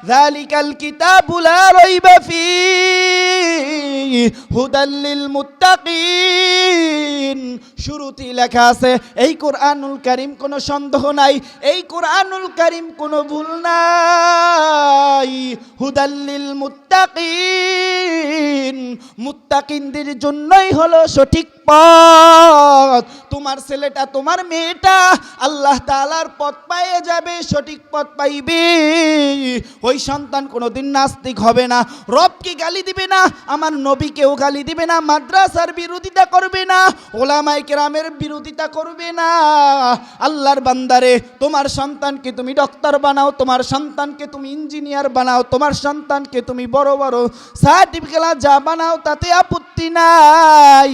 যালিকাল কিতাবু লা রাইবা ফীহি হুদাল লিল মুত্তাকিন। শুরুতেই লেখা আছে এই কোরআনুল কারীম, কোনো সন্দেহ নাই, এই কোরআনুল কারীম কোনো ভুল নাই। হুদাল লিল মুত্তাকিন, মুত্তাকিনদের জন্যই হলো সঠিক পথ। তোমার ছেলেটা, তোমার মেয়েটা আল্লাহ তাআলার পথ পেয়ে যাবে, সঠিক পথ পাইবে। ওই সন্তান কোনোদিন নাস্তিক হবে না, রবকে গালি দিবে না, আমার নবীকেও গালি দিবে না, মাদ্রাসার বিরোধিতা করবে না, ওলামায়ে কেরামের বিরোধিতা করবে না। আল্লাহর বান্দারে, তোমার সন্তানকে তুমি ডক্টর বানাও, তোমার সন্তানকে তুমি ইঞ্জিনিয়ার বানাও, তোমার সন্তানকে তুমি বড় বড় সার্টিফিকেট যা বানাও, তাতে আপত্তি নাই।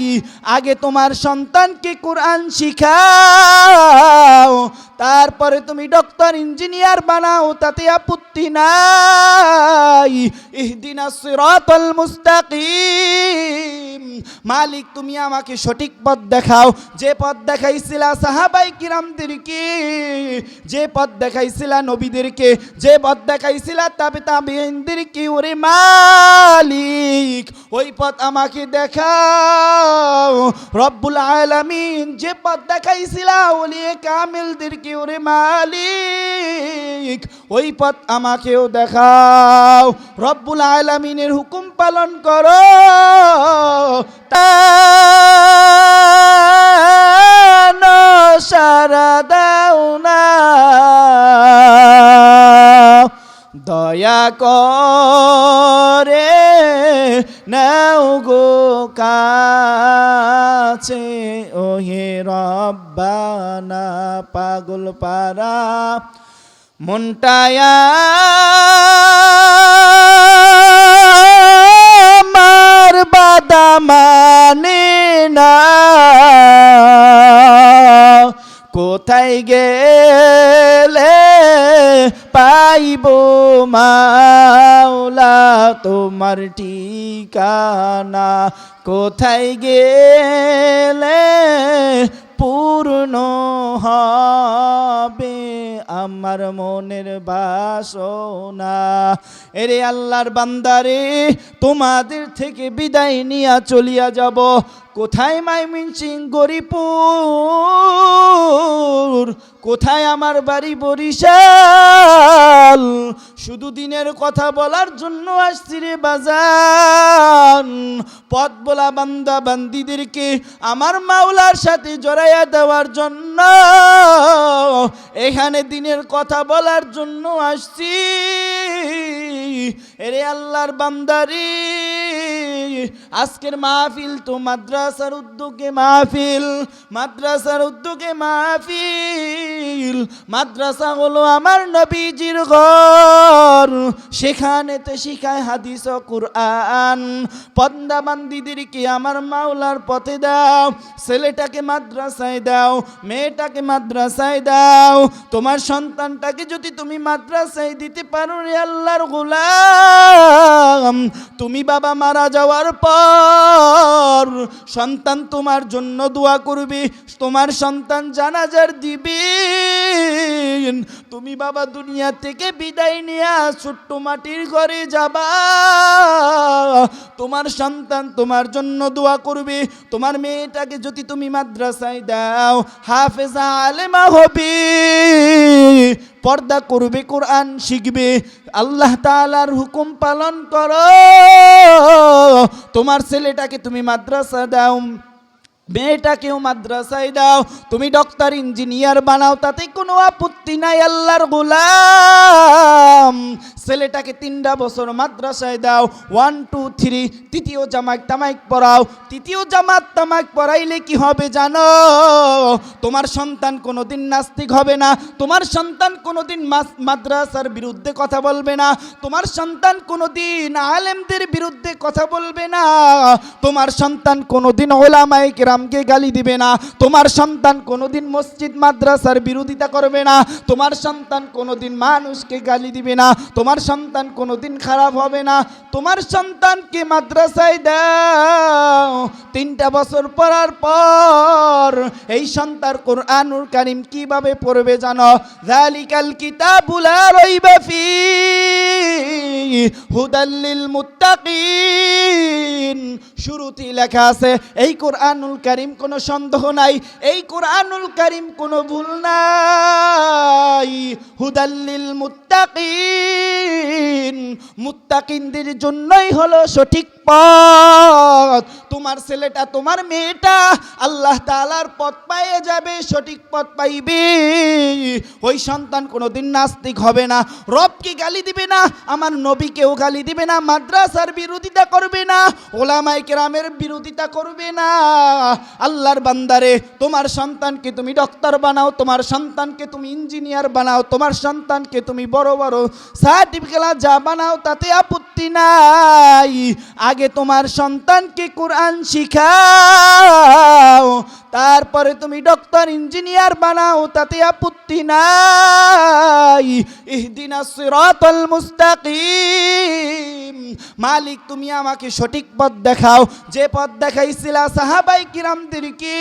আগে তোমার সন্তানকে কোরআন শিখাও, তারপরে তুমি ডক্টর ইঞ্জিনিয়ার বানাও, তাতে আপত্তি নাই। ইহদিনাস সিরাতাল মুস্তাকিম, মালিক তুমি আমাকে সঠিক পথ দেখাও, যে পথ দেখাইছিলা সাহাবায়ে কিরামদেরকে, যে পথ দেখাইছিলা নবীদেরকে, যে পথ দেখাইছিলা তাবেঈনদেরকে, ওরে মালিক ওই পথ আমাকে দেখাও। রব্বুল আলামিন যে পথ দেখাইছিলা ওলিয়ে কামিলদেরকে, ওরে মালিক ওই পথ আমাকেও দেখাও। রব্বুল আলামিনের হুকুম পালন করো, সারা দাও না, দয়া করে নাও গো কাছে, ওহে রব্বানা পাগল পারা মনটায়া আমার বাদা মানে না, কোথায় গেলে পাইব মাওলা তোমার ঠিকানা, কোথায় গেলে পূর্ণ হবে আমার মনের বাসনা। এরে আল্লাহর বান্দারে, তোমাদের থেকে বিদায় নিয়া চলিয়া যাব, কোথায় ময়মনসিংহ গরিপুর, কোথায় আমার বাড়ি বরিশাল, শুধু দিনের কথা বলার জন্য আসছি রে বাজান। পথ বলা বান্দা বান্দিদেরকে আমার মাওলার সাথে জড়াইয়া দেওয়ার জন্য, এখানে দিনের কথা বলার জন্য আসছি। এরে আল্লাহর বান্দারে, আজকের মাহফিল তো মাদ্রাসার উদ্যোগে মাহফিল, মাদ্রাসার উদ্যোগে মাহফিল। মাদ্রাসা হলো আমার নবীজির ঘর, সেখানেতে শিখায় হাদিস ও কুরআন। পর্দা বান্দিদেরকে আমার মাওলার পথে দাও, ছেলেটাকে মাদ্রাসায় দাও, মেয়েটাকে মাদ্রাসায় দাও। তোমার সন্তানটাকে যদি তুমি মাদ্রাসায় দিতে পারো রে আল্লাহর গোলাম, তুমি বাবা মারা যাওয়ার পর সন্তান তোমার জন্য দোয়া করবে, তোমার সন্তান জানাজার দিবে। তুমি বাবা দুনিয়া থেকে বিদায় নিয়ে ছোট্ট মাটির ঘরে যাবা, তোমার সন্তান তোমার জন্য দোয়া করবে। তোমার মেয়েটাকে যদি তুমি মাদ্রাসায় দাও, হাফেজা আলেমা হবে, পর্দা করবে, কোরআন শিখবে, আল্লাহ তাআলার হুকুম পালন করো। তোমার ছেলেটাকে তুমি মাদ্রাসা দাও, মেয়েটাকেও মাদ্রাসায় দাও, তুমি ডক্টর ইঞ্জিনিয়ার বানাও, তাতে কোনো আপত্তি নাই আল্লাহর গোলাম। ছেলেটাকে 3টা বছর মাদ্রাসায় দাও, 1 2 3, তৃতীয় জামাত তামাক পড়াও। তৃতীয় জামাত তামাক পড়াইলে কি হবে জানো? তোমার সন্তান কোনোদিন নাস্তিক হবে না, তোমার সন্তান কোনোদিন মাদ্রাসার বিরুদ্ধে কথা বলবে না, তোমার সন্তান কোনোদিন আলেমদের বিরুদ্ধে কথা বলবে না, তোমার সন্তান কোনোদিন ওলামায়ে কেরামকে গালি দিবে না, তোমার সন্তান কোনোদিন মসজিদ মাদ্রাসার বিরোধিতা করবে না, তোমার সন্তান কোনোদিন মানুষকে গালি দিবে না, তোমার সন্তান কোনোদিন খারাপ হবে না। তোমার সন্তানকে মাদ্রাসায় দাও, 3টা বছর পড়ার পর এই সন্তান কোরআনুল কারীম কিভাবে পড়বে জানো? যালিকাল কিতাবু লা রাইবা ফীহি হুদাল্লিল মুত্তাকিন। শুরুতেই লেখা আছে এই কোরআনুল কারীম, কোনো সন্দেহ নাই, এই কোরআনুল কারীম কোনো ভুল নাই। হুদাল্লিল মুত্তাকিন, মুত্তাকিনদের জন্যই হলো সঠিক পথ। তোমার ছেলেটা, তোমার মেয়েটা আল্লাহ তাআলার পথ পেয়ে যাবে, সঠিক পথ পাইবে। ওই সন্তান কোনোদিন নাস্তিক হবে না, রবকে গালি দিবে না, আমার নবীকেও গালি দিবে না, মাদ্রাসার বিরোধিতা করবে না, ওলামায়ে কেরামের বিরোধিতা করবে না। আল্লাহর বান্দারে, তোমার সন্তানকে তুমি ডক্টর বানাও, তোমার সন্তানকে তুমি ইঞ্জিনিয়ার বানাও, তোমার সন্তানকে তুমি বড় বড় সার্টিফিকেট যা বানাও, তাতে আপত্তি নাই। আগে তোমার সন্তানকে কোরআন শিখাও, তারপরে তুমি ডক্টর ইঞ্জিনিয়ার বানাও, তাতে আপত্তি নাই। ইহদিনাস সিরাতাল মুস্তাকিম, মালিক তুমি আমাকে সঠিক পথ দেখাও, যে পথ দেখাইছিলা সাহাবাই কিরামদেরকে,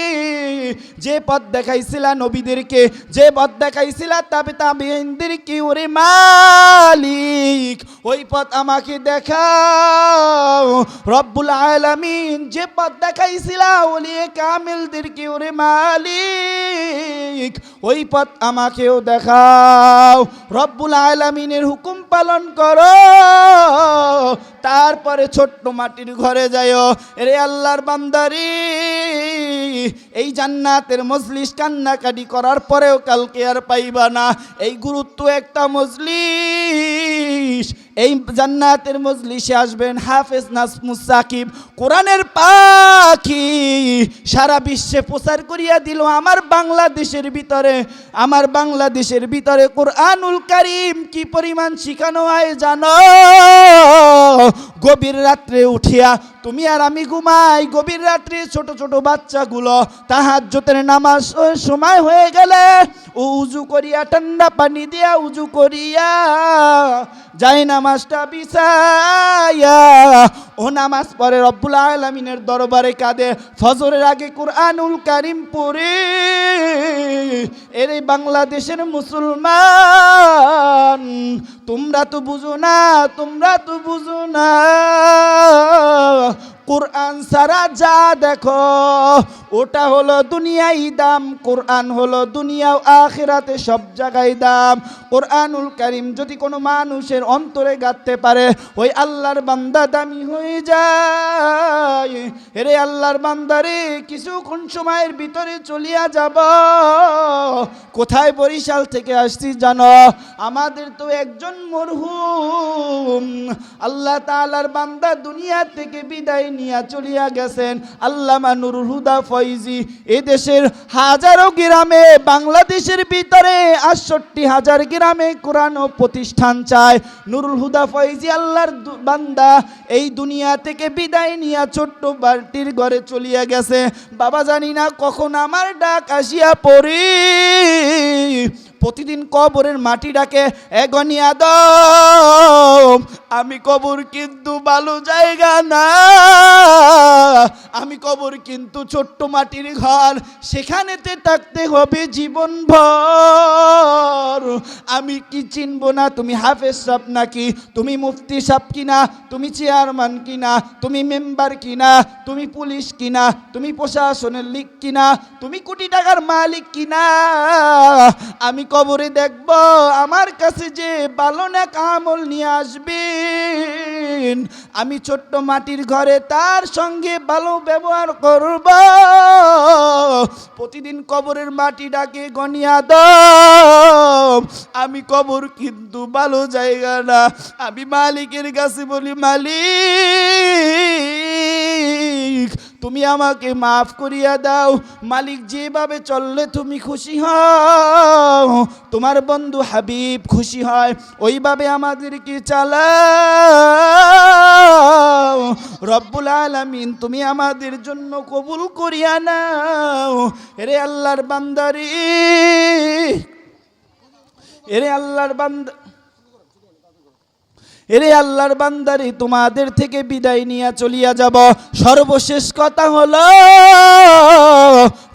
যে পথ দেখাইছিলা নবীদেরকে, যে পথ দেখাইছিলা তাবেঈনদেরকে, ওরে মালিক ওই পথ আমাকে দেখাও। রব্বুল আলামিন যে পথ দেখাইছিলা ওলিয়ে কামিলদেরকে, ওরে মালিক ওই পথ আমাকেও দেখাও। রব্বুল আলামিনের হুকুম পালন করো, তারপরে ছোট্ট মাটির ঘরে যাও। রে আল্লাহর বান্দারি, এই জান্নাতের মজলিস কান্নাকাটি করার পরেও কালকে আর পাইবা না। এই গুরুত্ব একটা মজলিস, এই জান্নাতের মজলিসে আসবেন হাফেজ নাজমুস সাকিব, কোরআনের পাখি, সারা বিশ্বে প্রচার করিয়া দিল। আমার বাংলাদেশের ভিতরে কোরআনুল কারীম কি পরিমাণ শিখানো হয় জানো? গভীর রাত্রে উঠিয়া তুমি আর আমি ঘুমাই, গভীর রাত্রে ছোট ছোট বাচ্চাগুলো তাহাজ্জুদের নামাজ সময় হয়ে গেলে উজু করিয়া, ঠান্ডা পানি দিয়া উজু করিয়া যাই নামাজটা বিছাইয়া ও নামাজ পড়ে রব্বুল আলামিনের দরবারে কাঁদে। ফজরের আগে কোরআনুল কারীম পড়ে। এর এই বাংলাদেশের মুসলমান, তোমরা তো বুঝো না, কোরআন সারা যা দেখো ওটা হলো দুনিয়াই দাম, কোরআন হলো দুনিয়া ও আখিরাতে সব জায়গায় দাম। কোরআনুল কারীম যদি কোনো মানুষের অন্তরে গাঁথতে পারে, ওই আল্লাহর বান্দা দামি হয়ে যায়। রে আল্লাহর বান্দারে, কিছুক্ষণ সময়ের ভিতরে চলিয়া যাব। কোথায়? বরিশাল থেকে আসছি জানো? আমাদের তো একজন মরহুম আল্লাহ তাআলার বান্দা দুনিয়া থেকে বিদায় নিয়ে চলিয়া গেছেন, আল্লামা নুরুল হুদা ফয়জি। এদেশের হাজারো গ্রামে, বাংলাদেশের ভিতরে ৬৮,০০০ গ্রামে কোরআন প্রতিষ্ঠান চায়। নুরুল হুদা ফয়জি আল্লাহর বান্দা এই দুনিয়া থেকে বিদায় নিয়ে ছোট্ট বাড়ির ঘরে চলিয়া গেছে। বাবা জানি না কখন আমার ডাক আসিয়া পড়ি। প্রতিদিন কবরের মাটি ডাকে, এগনি আদম, আমি কবর কিন্তু ভালো জায়গা না, আমি কবর কিন্তু ছোট্ট মাটির ঘর, সেখানেতে থাকতে হবে জীবনভর। আমি কি চিনব না তুমি হাফেজ সাহেব নাকি, তুমি মুফতি সাহেব কিনা, তুমি চেয়ারম্যান কিনা, তুমি মেম্বার কিনা, তুমি পুলিশ কিনা, তুমি প্রশাসনের লিগ কিনা, তুমি কোটি টাকার মালিক কিনা। আমি কবরে দেখব আমার কাছে যে ভালো নেক আমল নিয়ে আসবেন, আমি ছোট্ট মাটির ঘরে তার সঙ্গে ভালো ব্যবহার করব। প্রতিদিন কবরের মাটি ডাকে, গনিয়া দম, আমি কবর কিন্তু ভালো জায়গা না। আমি মালিকের কাছে বলি, মালিক তুমি আমাকে মাফ করিয়া দাও। মালিক যেভাবে চললে তুমি খুশি হও, তোমার বন্ধু হাবিব খুশি হয়, ওইভাবে আমাদেরকে চালাও। রব্বুল আলামিন তুমি আমাদের জন্য কবুল করিয়া নাও। এরে আল্লাহর বান্দারি, এরে আল্লাহর বান্দা, এরে আল্লাহর বান্দারি, তোমাদের থেকে বিদায় নিয়ে চলিয়া যাব। সর্বশেষ কথা হলো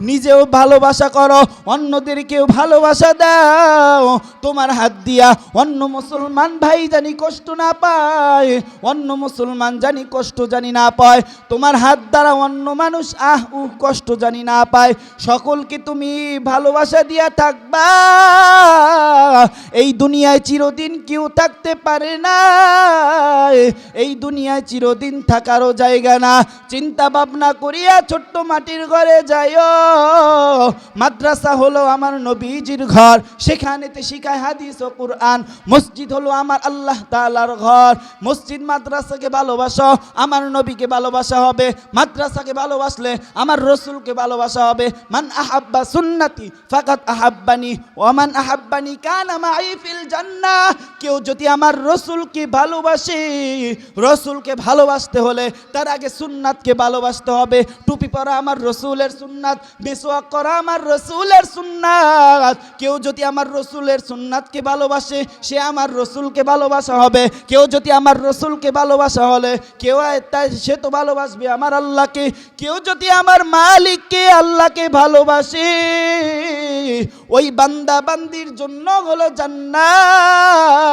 নিজেও ভালোবাসা করো, অন্যদেরকেও ভালোবাসা দাও। তোমার হাত দিয়া অন্য মুসলমান ভাই জানি কষ্ট না পায়, অন্য মুসলমান জানি কষ্ট জানি না পায়, তোমার হাত দ্বারা অন্য মানুষ কষ্ট জানি না পায়। সকলকে তুমি ভালোবাসা দিয়া থাকবা। এই দুনিয়ায় চিরদিন কেউ থাকতে পারে না, এই দুনিয়ায় চিরদিন থাকারও জায়গা না। চিন্তা ভাবনা করিয়া ছোট্ট মাটির ঘরে যাইও। মাদ্রাসা হলো আমার নবীজির ঘর, সেখানেতে শিখায় হাদিস ও কুরআন। মসজিদ হলো আমার আল্লাহ তাআলার ঘর। মসজিদ মাদ্রাসাকে ভালোবাসো, আমার নবীকে ভালোবাসা হবে। মাদ্রাসাকে ভালোবাসলে আমার রসুলকে ভালোবাসা হবে। মান আহাব্বা সুন্নতি ফাকাত আহাব্বানি ওয়া মান আহাব্বানি কানা মাই ফিল জান্নাহ। কেউ যদি আমার রসুলকে ভালোবাসে, রসুলকে ভালোবাসতে হলে তার আগে সুন্নাতকে ভালোবাসতে হবে। টুপি পরা আমার রসুলের সুন্নাত, মিসওয়াক করা আমার রসুলের সুন্নাত। কেউ যদি আমার রসুলের সুন্নাতকে ভালোবাসে, সে আমার রসুলকে ভালোবাসা হবে। কেউ যদি আমার রসুলকে ভালোবাসা হলে সে তো ভালোবাসবে আমার আল্লাহকে। কেউ যদি আমার মালিককে আল্লাহকে ভালোবাসে, ওই বান্দা বান্দির জন্য হলো জান্নাত।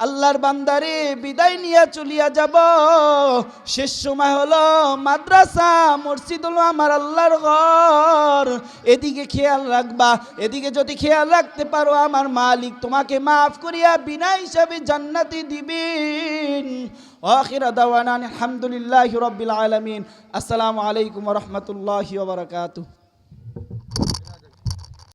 আল্লাহর বান্দারে বিদায় নিয়ে চলিয়া যাব। শেষ সময় হলো মাদ্রাসা, মসজিদ হলো আমার আল্লাহর ঘর। এদিকে খেয়াল রাখবা, এদিকে যদি খেয়াল রাখতে পারো আমার মালিক তোমাকে মাফ করিয়া বিনা হিসাবে জান্নাতি দিবেন। আখির দাওয়ানা আলহামদুলিল্লাহি রাব্বিল আলামিন। আসসালামু আলাইকুম ওয়া রাহমাতুল্লাহি ওয়া বারাকাতুহু।